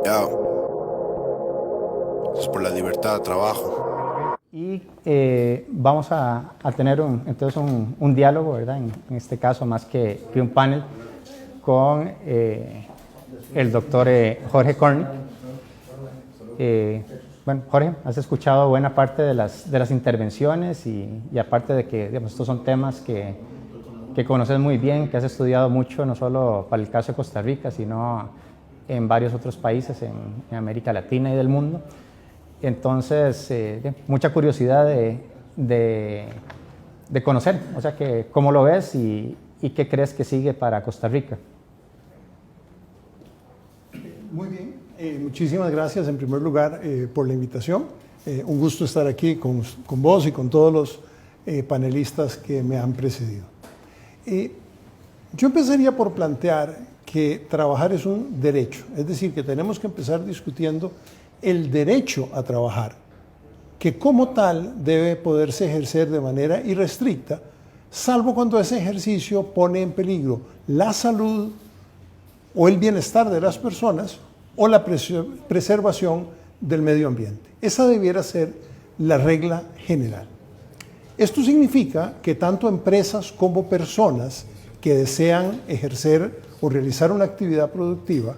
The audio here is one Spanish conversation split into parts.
Ya, es por la libertad de trabajo. Y vamos a tener entonces un diálogo, ¿verdad? En este caso, más que un panel, con el doctor Jorge Cornick. Bueno, Jorge, has escuchado buena parte de las intervenciones y aparte de que, digamos, estos son temas que conoces muy bien, que has estudiado mucho, no solo para el caso de Costa Rica, sino en varios otros países en América Latina y del mundo. Entonces, mucha curiosidad de conocer, o sea, que, cómo lo ves y qué crees que sigue para Costa Rica. Muy bien, muchísimas gracias en primer lugar por la invitación. Un gusto estar aquí con vos y con todos los panelistas que me han precedido. Yo empezaría por plantear que trabajar es un derecho, es decir, que tenemos que empezar discutiendo el derecho a trabajar, que como tal debe poderse ejercer de manera irrestricta, salvo cuando ese ejercicio pone en peligro la salud o el bienestar de las personas o la preservación del medio ambiente. Esa debiera ser la regla general. Esto significa que tanto empresas como personas que desean ejercer o realizar una actividad productiva,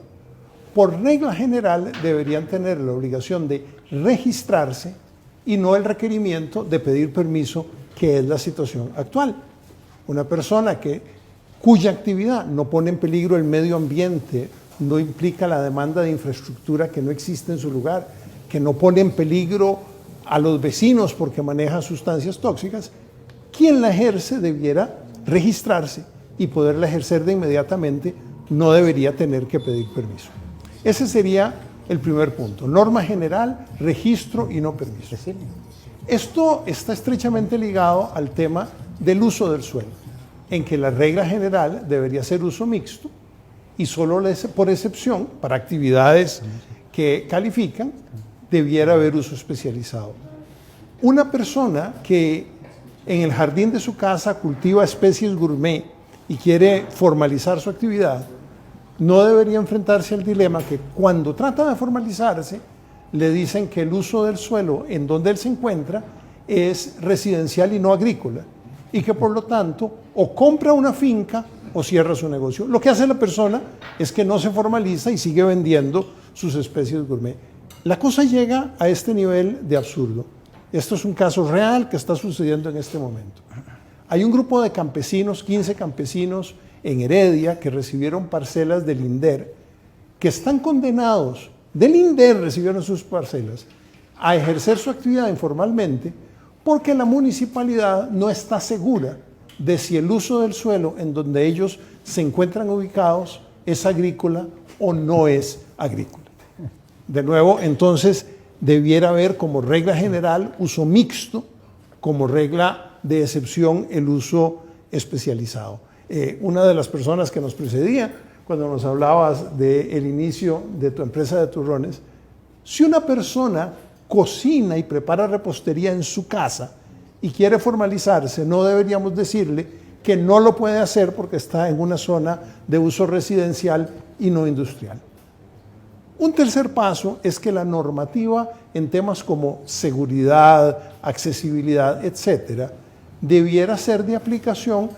por regla general deberían tener la obligación de registrarse y no el requerimiento de pedir permiso, que es la situación actual. Una persona cuya actividad no pone en peligro el medio ambiente, no implica la demanda de infraestructura que no existe en su lugar, que no pone en peligro a los vecinos porque maneja sustancias tóxicas, quien la ejerce debiera registrarse y poderla ejercer de inmediatamente, no debería tener que pedir permiso. Ese sería el primer punto. Norma general, registro y no permiso. Esto está estrechamente ligado al tema del uso del suelo, en que la regla general debería ser uso mixto y solo por excepción, para actividades que califican, debiera haber uso especializado. Una persona que en el jardín de su casa cultiva especies gourmet y quiere formalizar su actividad, no debería enfrentarse al dilema que cuando trata de formalizarse, le dicen que el uso del suelo en donde él se encuentra es residencial y no agrícola, y que por lo tanto o compra una finca o cierra su negocio. Lo que hace la persona es que no se formaliza y sigue vendiendo sus especies gourmet. La cosa llega a este nivel de absurdo. Esto es un caso real que está sucediendo en este momento. Hay un grupo de campesinos, 15 campesinos en Heredia, que recibieron parcelas del INDER, que están condenados, del INDER recibieron sus parcelas, a ejercer su actividad informalmente, porque la municipalidad no está segura de si el uso del suelo en donde ellos se encuentran ubicados es agrícola o no es agrícola. De nuevo, entonces, debiera haber como regla general uso mixto, como regla de excepción el uso especializado. Una de las personas que nos precedía, cuando nos hablabas del inicio de tu empresa de turrones, si una persona cocina y prepara repostería en su casa y quiere formalizarse, no deberíamos decirle que no lo puede hacer porque está en una zona de uso residencial y no industrial. Un tercer paso es que la normativa en temas como seguridad, accesibilidad, etcétera, debiera ser de aplicación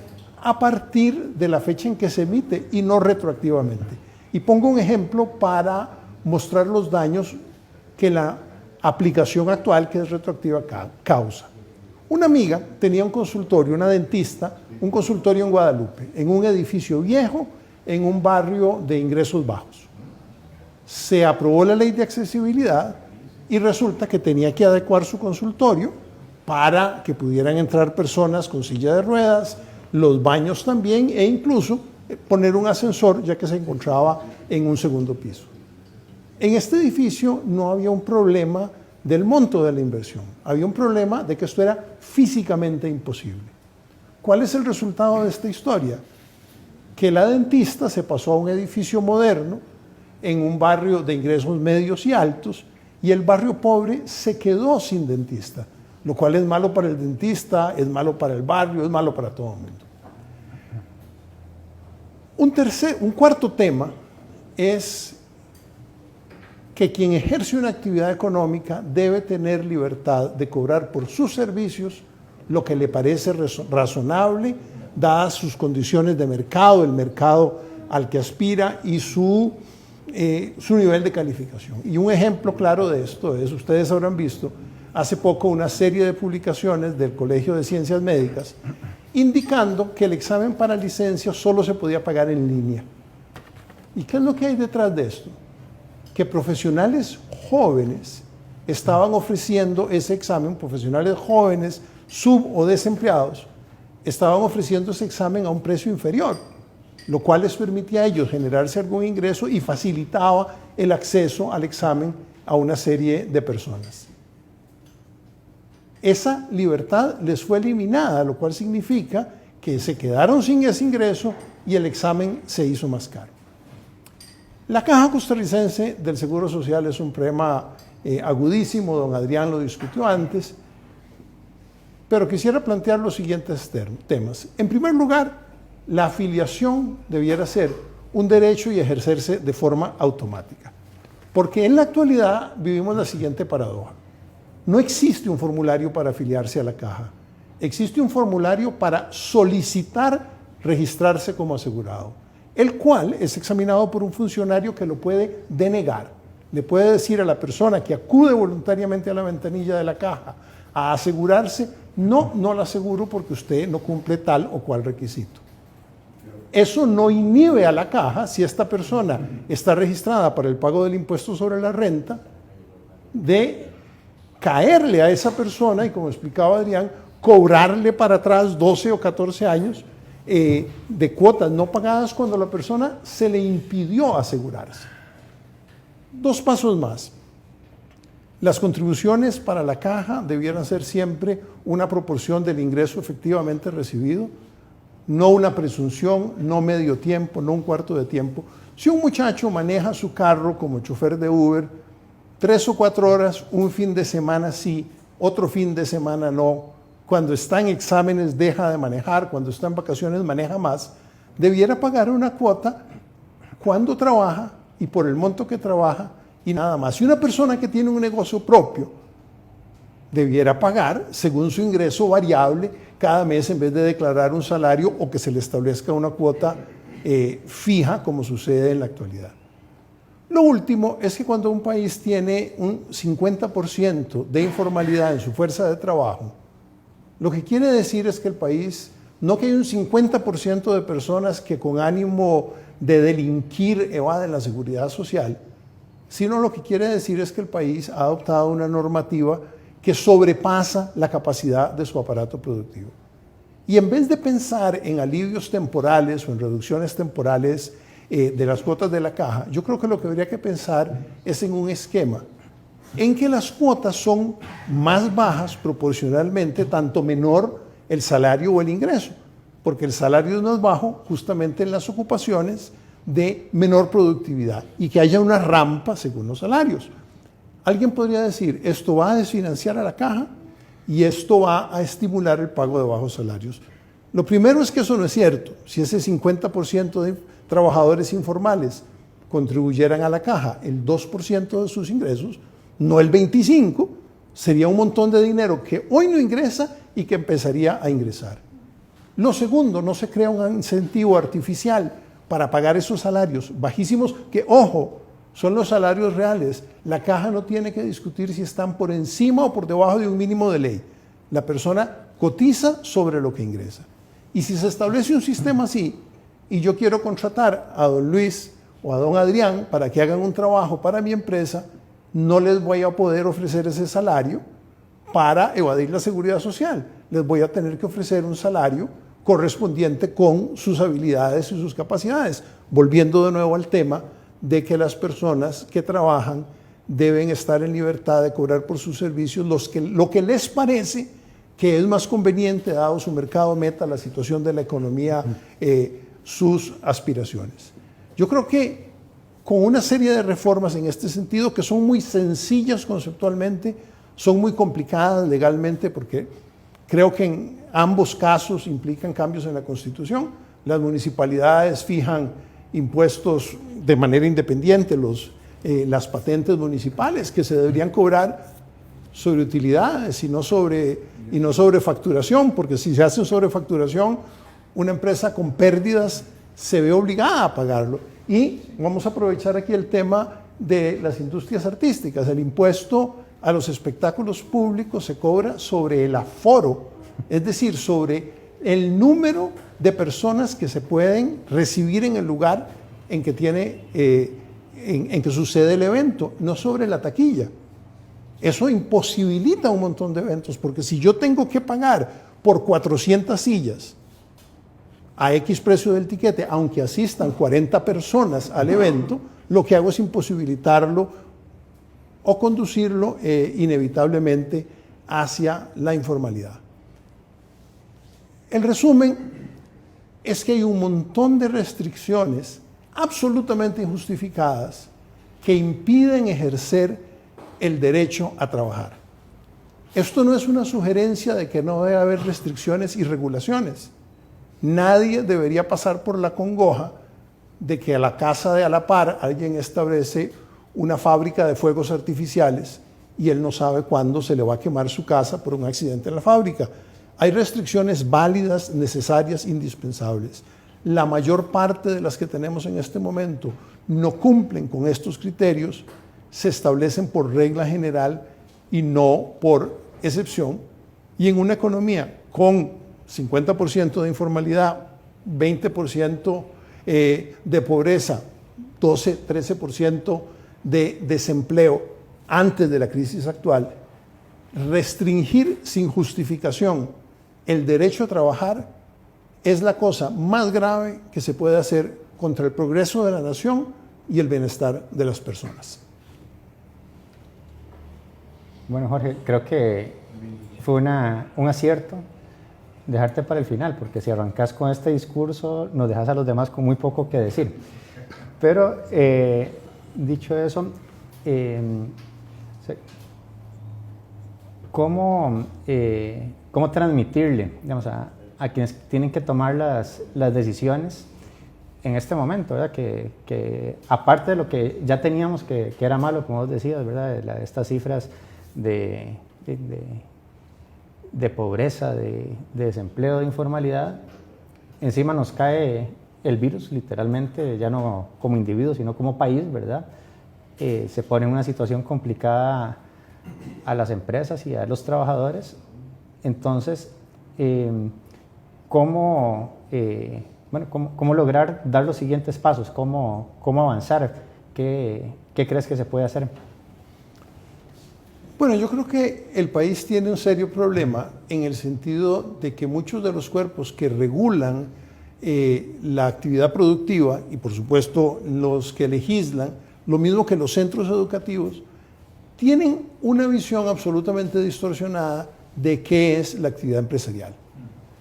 a partir de la fecha en que se emite y no retroactivamente. Y pongo un ejemplo para mostrar los daños que la aplicación actual, que es retroactiva, causa. Una amiga tenía un consultorio, una dentista, un consultorio en Guadalupe, en un edificio viejo, en un barrio de ingresos bajos. Se aprobó la ley de accesibilidad y resulta que tenía que adecuar su consultorio para que pudieran entrar personas con silla de ruedas, los baños también, e incluso poner un ascensor, ya que se encontraba en un segundo piso. En este edificio no había un problema del monto de la inversión, había un problema de que esto era físicamente imposible. ¿Cuál es el resultado de esta historia? Que la dentista se pasó a un edificio moderno, en un barrio de ingresos medios y altos, y el barrio pobre se quedó sin dentista, lo cual es malo para el dentista, es malo para el barrio, es malo para todo el mundo. Un cuarto tema es que quien ejerce una actividad económica debe tener libertad de cobrar por sus servicios lo que le parece razonable, dadas sus condiciones de mercado, el mercado al que aspira y su nivel de calificación. Y un ejemplo claro de esto es, ustedes habrán visto hace poco una serie de publicaciones del Colegio de Ciencias Médicas indicando que el examen para licencia solo se podía pagar en línea. ¿Y qué es lo que hay detrás de esto? Que profesionales jóvenes estaban ofreciendo ese examen, profesionales jóvenes, o desempleados, estaban ofreciendo ese examen a un precio inferior, lo cual les permitía a ellos generarse algún ingreso y facilitaba el acceso al examen a una serie de personas. Esa libertad les fue eliminada, lo cual significa que se quedaron sin ese ingreso y el examen se hizo más caro. La Caja Costarricense del Seguro Social es un problema agudísimo, don Adrián lo discutió antes, pero quisiera plantear los siguientes temas. En primer lugar, la afiliación debiera ser un derecho y ejercerse de forma automática, porque en la actualidad vivimos la siguiente paradoja. No existe un formulario para afiliarse a la Caja, existe un formulario para solicitar registrarse como asegurado, el cual es examinado por un funcionario que lo puede denegar. Le puede decir a la persona que acude voluntariamente a la ventanilla de la Caja a asegurarse, no la aseguro porque usted no cumple tal o cual requisito. Eso no inhibe a la Caja, si esta persona está registrada para el pago del impuesto sobre la renta, de caerle a esa persona y, como explicaba Adrián, cobrarle para atrás 12 o 14 años de cuotas no pagadas cuando la persona se le impidió asegurarse. Dos pasos más. Las contribuciones para la Caja debieran ser siempre una proporción del ingreso efectivamente recibido, no una presunción, no medio tiempo, no un cuarto de tiempo. Si un muchacho maneja su carro como chofer de Uber 3 o 4 horas, un fin de semana sí, otro fin de semana no, cuando está en exámenes deja de manejar, cuando está en vacaciones maneja más, debiera pagar una cuota cuando trabaja y por el monto que trabaja y nada más. Si una persona que tiene un negocio propio debiera pagar según su ingreso variable cada mes en vez de declarar un salario o que se le establezca una cuota fija como sucede en la actualidad. Lo último es que cuando un país tiene un 50% de informalidad en su fuerza de trabajo, lo que quiere decir es que el país, no que hay un 50% de personas que con ánimo de delinquir evaden la seguridad social, sino lo que quiere decir es que el país ha adoptado una normativa que sobrepasa la capacidad de su aparato productivo. Y en vez de pensar en alivios temporales o en reducciones temporales de las cuotas de la Caja, yo creo que lo que habría que pensar es en un esquema en que las cuotas son más bajas proporcionalmente, tanto menor el salario o el ingreso, porque el salario es más bajo justamente en las ocupaciones de menor productividad y que haya una rampa según los salarios. Alguien podría decir, esto va a desfinanciar a la Caja y esto va a estimular el pago de bajos salarios. Lo primero es que eso no es cierto. Si ese 50% de trabajadores informales contribuyeran a la Caja el 2% de sus ingresos, no el 25%, sería un montón de dinero que hoy no ingresa y que empezaría a ingresar. Lo segundo, no se crea un incentivo artificial para pagar esos salarios bajísimos que, ojo, son los salarios reales. La Caja no tiene que discutir si están por encima o por debajo de un mínimo de ley. La persona cotiza sobre lo que ingresa. Y si se establece un sistema así, y yo quiero contratar a don Luis o a don Adrián para que hagan un trabajo para mi empresa, no les voy a poder ofrecer ese salario para evadir la seguridad social. Les voy a tener que ofrecer un salario correspondiente con sus habilidades y sus capacidades. Volviendo de nuevo al tema de que las personas que trabajan deben estar en libertad de cobrar por sus servicios lo que les parece que es más conveniente dado su mercado meta, la situación de la economía, sus aspiraciones. Yo creo que con una serie de reformas en este sentido que son muy sencillas conceptualmente, son muy complicadas legalmente porque creo que en ambos casos implican cambios en la Constitución. Las municipalidades fijan impuestos de manera independiente, los las patentes municipales, que se deberían cobrar sobre utilidades y no sobre facturación, porque si se hace sobre facturación, una empresa con pérdidas se ve obligada a pagarlo. Y vamos a aprovechar aquí el tema de las industrias artísticas. El impuesto a los espectáculos públicos se cobra sobre el aforo, es decir, sobre el número de personas que se pueden recibir en el lugar en que en que sucede el evento, no sobre la taquilla. Eso imposibilita un montón de eventos, porque si yo tengo que pagar por 400 sillas a X precio del tiquete, aunque asistan 40 personas al evento, lo que hago es imposibilitarlo o conducirlo inevitablemente hacia la informalidad. El resumen es que hay un montón de restricciones absolutamente injustificadas que impiden ejercer el derecho a trabajar. Esto no es una sugerencia de que no debe haber restricciones y regulaciones. Nadie debería pasar por la congoja de que a la casa de a la par alguien establece una fábrica de fuegos artificiales y él no sabe cuándo se le va a quemar su casa por un accidente en la fábrica. Hay restricciones válidas, necesarias, indispensables. La mayor parte de las que tenemos en este momento no cumplen con estos criterios, se establecen por regla general y no por excepción. Y en una economía con 50% de informalidad, 20% de pobreza, 12-13% de desempleo antes de la crisis actual, restringir sin justificación el derecho a trabajar es la cosa más grave que se puede hacer contra el progreso de la nación y el bienestar de las personas. Bueno, Jorge, creo que fue un acierto dejarte para el final, porque si arrancas con este discurso, nos dejas a los demás con muy poco que decir. Pero, dicho eso, ¿cómo transmitirle, digamos, a quienes tienen que tomar las decisiones en este momento, ¿verdad? Que aparte de lo que ya teníamos que era malo, como vos decías, ¿verdad? Estas cifras de pobreza, de desempleo, de informalidad, encima nos cae el virus, literalmente, ya no como individuo, sino como país, ¿verdad? Se pone en una situación complicada a las empresas y a los trabajadores. Entonces, ¿cómo lograr dar los siguientes pasos? ¿Cómo avanzar? ¿Qué crees que se puede hacer? Bueno, yo creo que el país tiene un serio problema en el sentido de que muchos de los cuerpos que regulan la actividad productiva y por supuesto los que legislan, lo mismo que los centros educativos, tienen una visión absolutamente distorsionada de qué es la actividad empresarial.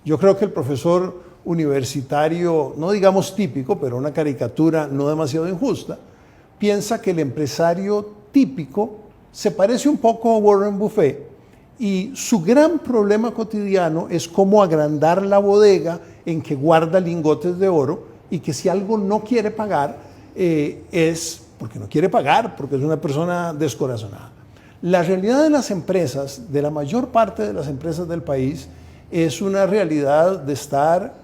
Yo creo que el profesor universitario, no digamos típico, pero una caricatura no demasiado injusta, piensa que el empresario típico se parece un poco a Warren Buffett y su gran problema cotidiano es cómo agrandar la bodega en que guarda lingotes de oro y que si algo no quiere pagar es porque no quiere pagar, porque es una persona descorazonada. La realidad de las empresas, de la mayor parte de las empresas del país, es una realidad de estar,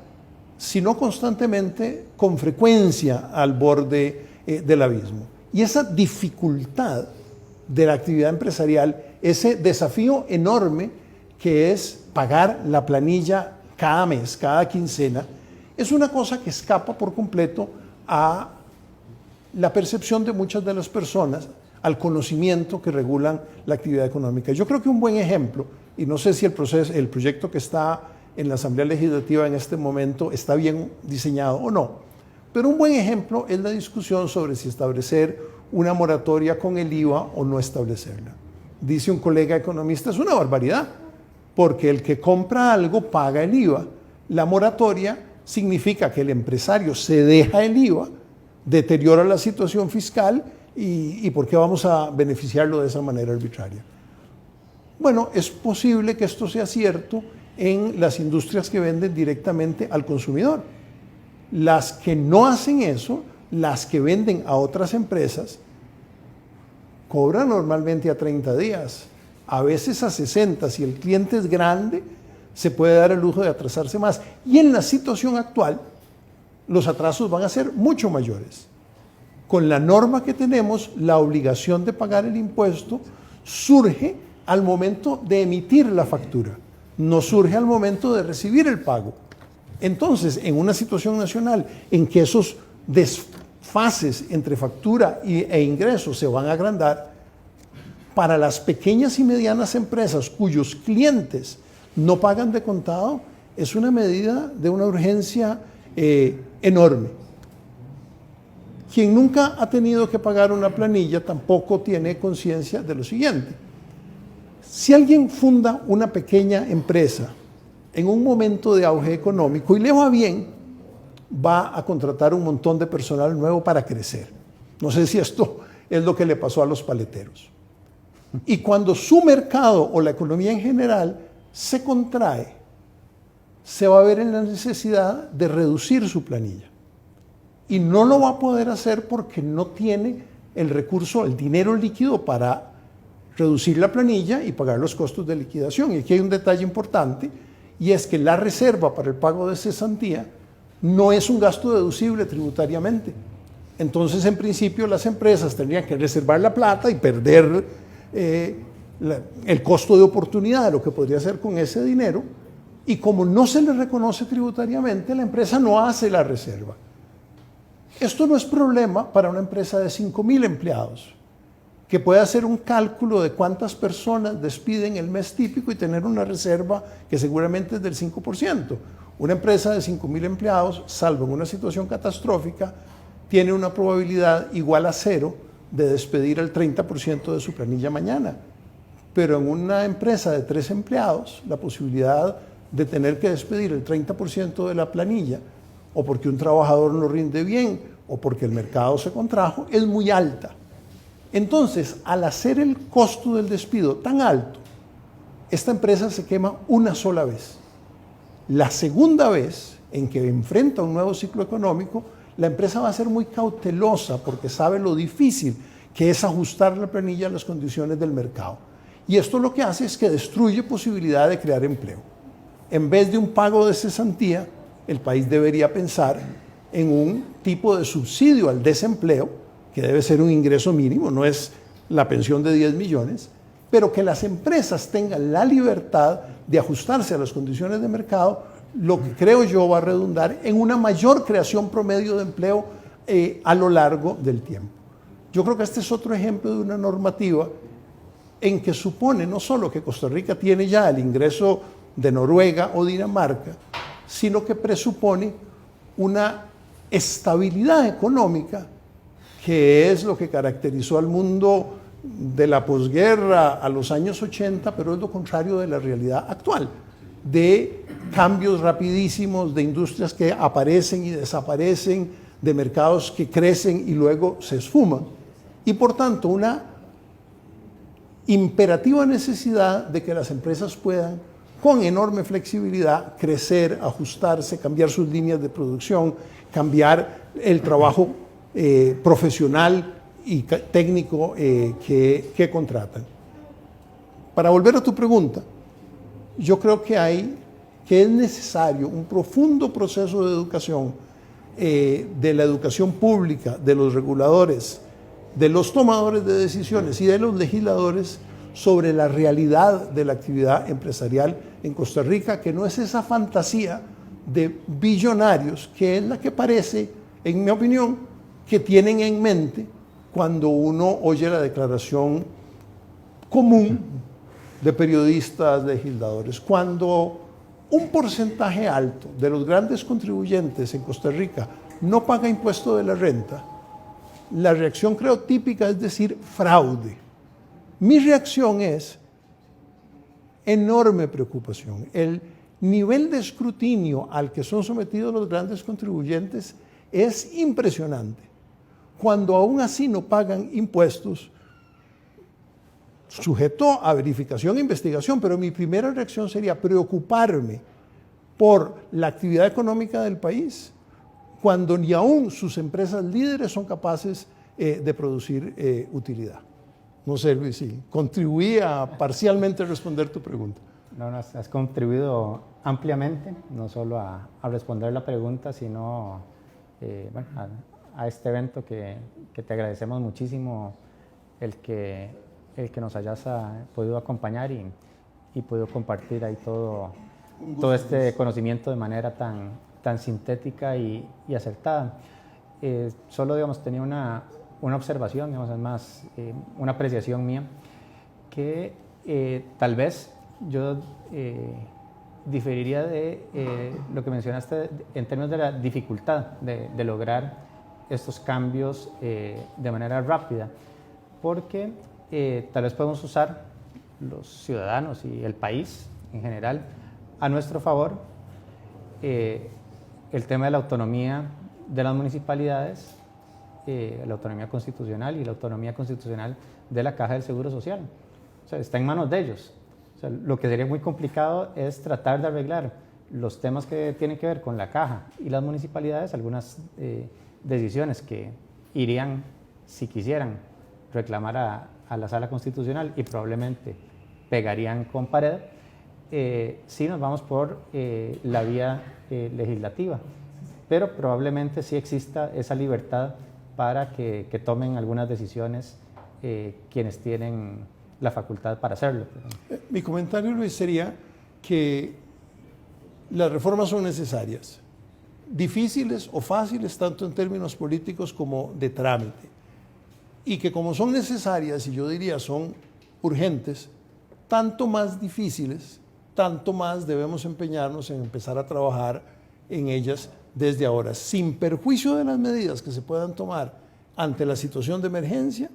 si no constantemente, con frecuencia al borde del abismo. Y esa dificultad de la actividad empresarial, ese desafío enorme que es pagar la planilla cada mes, cada quincena, es una cosa que escapa por completo a la percepción de muchas de las personas, al conocimiento que regulan la actividad económica. Yo creo que un buen ejemplo, y no sé si el proyecto que está en la Asamblea Legislativa en este momento está bien diseñado o no, pero un buen ejemplo es la discusión sobre si establecer una moratoria con el IVA o no establecerla. Dice un colega economista, es una barbaridad, porque el que compra algo paga el IVA. La moratoria significa que el empresario se deja el IVA, deteriora la situación fiscal y ¿por qué vamos a beneficiarlo de esa manera arbitraria? Bueno, es posible que esto sea cierto en las industrias que venden directamente al consumidor. Las que no hacen eso, las que venden a otras empresas, cobra normalmente a 30 días, a veces a 60. Si el cliente es grande, se puede dar el lujo de atrasarse más. Y en la situación actual, los atrasos van a ser mucho mayores. Con la norma que tenemos, la obligación de pagar el impuesto surge al momento de emitir la factura, no surge al momento de recibir el pago. Entonces, en una situación nacional en que esos desfases entre factura e ingresos se van a agrandar, para las pequeñas y medianas empresas cuyos clientes no pagan de contado, es una medida de una urgencia enorme. Quien nunca ha tenido que pagar una planilla tampoco tiene conciencia de lo siguiente. Si alguien funda una pequeña empresa en un momento de auge económico y le va bien, va a contratar un montón de personal nuevo para crecer. No sé si esto es lo que le pasó a los paleteros. Y cuando su mercado o la economía en general se contrae, se va a ver en la necesidad de reducir su planilla. Y no lo va a poder hacer porque no tiene el recurso, el dinero líquido para reducir la planilla y pagar los costos de liquidación. Y aquí hay un detalle importante, y es que la reserva para el pago de cesantía no es un gasto deducible tributariamente. Entonces, en principio, las empresas tendrían que reservar la plata y perder el costo de oportunidad de lo que podría hacer con ese dinero, y como no se le reconoce tributariamente, la empresa no hace la reserva. Esto no es problema para una empresa de 5,000 empleados, que puede hacer un cálculo de cuántas personas despiden el mes típico y tener una reserva que seguramente es del 5%. Una empresa de 5,000 empleados, salvo en una situación catastrófica, tiene una probabilidad igual a 0 de despedir el 30% de su planilla mañana. Pero en una empresa de 3 empleados, la posibilidad de tener que despedir el 30% de la planilla, o porque un trabajador no rinde bien, o porque el mercado se contrajo, es muy alta. Entonces, al hacer el costo del despido tan alto, esta empresa se quema una sola vez. La segunda vez en que enfrenta un nuevo ciclo económico, la empresa va a ser muy cautelosa porque sabe lo difícil que es ajustar la planilla a las condiciones del mercado. Y esto lo que hace es que destruye posibilidad de crear empleo. En vez de un pago de cesantía, el país debería pensar en un tipo de subsidio al desempleo, que debe ser un ingreso mínimo, no es la pensión de 10 millones, pero que las empresas tengan la libertad de ajustarse a las condiciones de mercado, lo que creo yo va a redundar en una mayor creación promedio de empleo a lo largo del tiempo. Yo creo que este es otro ejemplo de una normativa en que supone no solo que Costa Rica tiene ya el ingreso de Noruega o Dinamarca, sino que presupone una estabilidad económica, que es lo que caracterizó al mundo de la posguerra a los años 80, pero es lo contrario de la realidad actual, de cambios rapidísimos, de industrias que aparecen y desaparecen, de mercados que crecen y luego se esfuman, y por tanto una imperativa necesidad de que las empresas puedan, con enorme flexibilidad, crecer, ajustarse, cambiar sus líneas de producción, cambiar el trabajo profesional y técnico que contratan. Para volver a tu pregunta, yo creo que es necesario un profundo proceso de educación, de la educación pública, de los reguladores, de los tomadores de decisiones y de los legisladores sobre la realidad de la actividad empresarial en Costa Rica, que no es esa fantasía de billonarios que es la que parece, en mi opinión, que tienen en mente cuando uno oye la declaración común de periodistas, legisladores. Cuando un porcentaje alto de los grandes contribuyentes en Costa Rica no paga impuesto de la renta, la reacción creo típica es decir fraude. Mi reacción es enorme preocupación. El nivel de escrutinio al que son sometidos los grandes contribuyentes es impresionante. Cuando aún así no pagan impuestos, sujeto a verificación e investigación, pero mi primera reacción sería preocuparme por la actividad económica del país, cuando ni aún sus empresas líderes son capaces de producir utilidad. No sé, Luis, si contribuí a parcialmente responder tu pregunta. No, has contribuido ampliamente, no solo a responder la pregunta, sino bueno, a este evento que te agradecemos muchísimo el que nos hayas podido acompañar y podido compartir ahí todo este conocimiento de manera tan sintética y acertada. Solo, digamos, tenía una observación, digamos, es más una apreciación mía, que tal vez yo diferiría de lo que mencionaste en términos de la dificultad de lograr estos cambios de manera rápida, porque tal vez podemos usar los ciudadanos y el país en general a nuestro favor el tema de la autonomía de las municipalidades, la autonomía constitucional y la autonomía constitucional de la Caja del Seguro Social. O sea, está en manos de ellos. O sea, lo que sería muy complicado es tratar de arreglar los temas que tienen que ver con la Caja y las municipalidades, algunas decisiones que irían, si quisieran, reclamar a la Sala Constitucional y probablemente pegarían con pared, si nos vamos por la vía legislativa. Pero probablemente sí exista esa libertad para que tomen algunas decisiones quienes tienen la facultad para hacerlo. Mi comentario, Luis, sería que las reformas son necesarias, difíciles o fáciles, tanto en términos políticos como de trámite, y que como son necesarias, y yo diría son urgentes, tanto más difíciles, tanto más debemos empeñarnos en empezar a trabajar en ellas desde ahora, sin perjuicio de las medidas que se puedan tomar ante la situación de emergencia.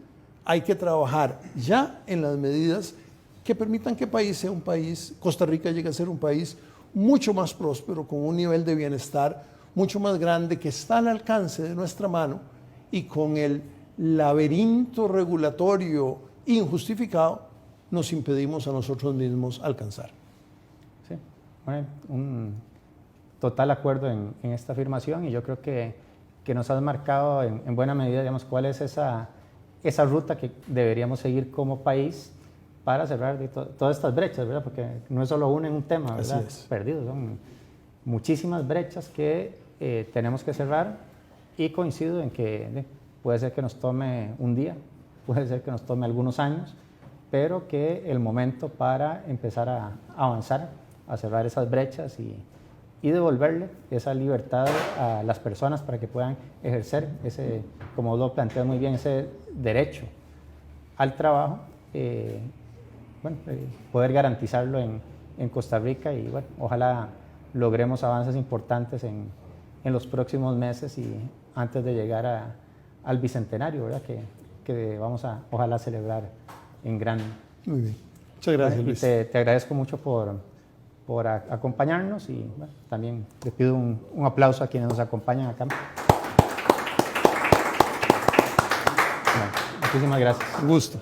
Hay que trabajar ya en las medidas que permitan que el país sea un país, Costa Rica llegue a ser un país mucho más próspero, con un nivel de bienestar mucho más grande, que está al alcance de nuestra mano, y con el laberinto regulatorio injustificado nos impedimos a nosotros mismos alcanzar. Sí, bueno, un total acuerdo en esta afirmación, y yo creo que nos has marcado en buena medida, digamos, cuál es esa ruta que deberíamos seguir como país para cerrar todas estas brechas, ¿verdad? Porque no es solo una en un tema, ¿verdad? Así es. Perdido, son muchísimas brechas que tenemos que cerrar, y coincido en que puede ser que nos tome un día, puede ser que nos tome algunos años, pero que el momento para empezar a avanzar, a cerrar esas brechas y devolverle esa libertad a las personas para que puedan ejercer ese, como lo plantea muy bien, ese derecho al trabajo, poder garantizarlo en Costa Rica, y bueno, ojalá logremos avances importantes en los próximos meses y antes de llegar al bicentenario, ¿verdad? Que vamos a, ojalá, celebrar en grande. Muy bien. Muchas gracias, Luis. Y te agradezco mucho por acompañarnos, y bueno, también les pido un aplauso a quienes nos acompañan acá. Bueno, muchísimas gracias. Un gusto.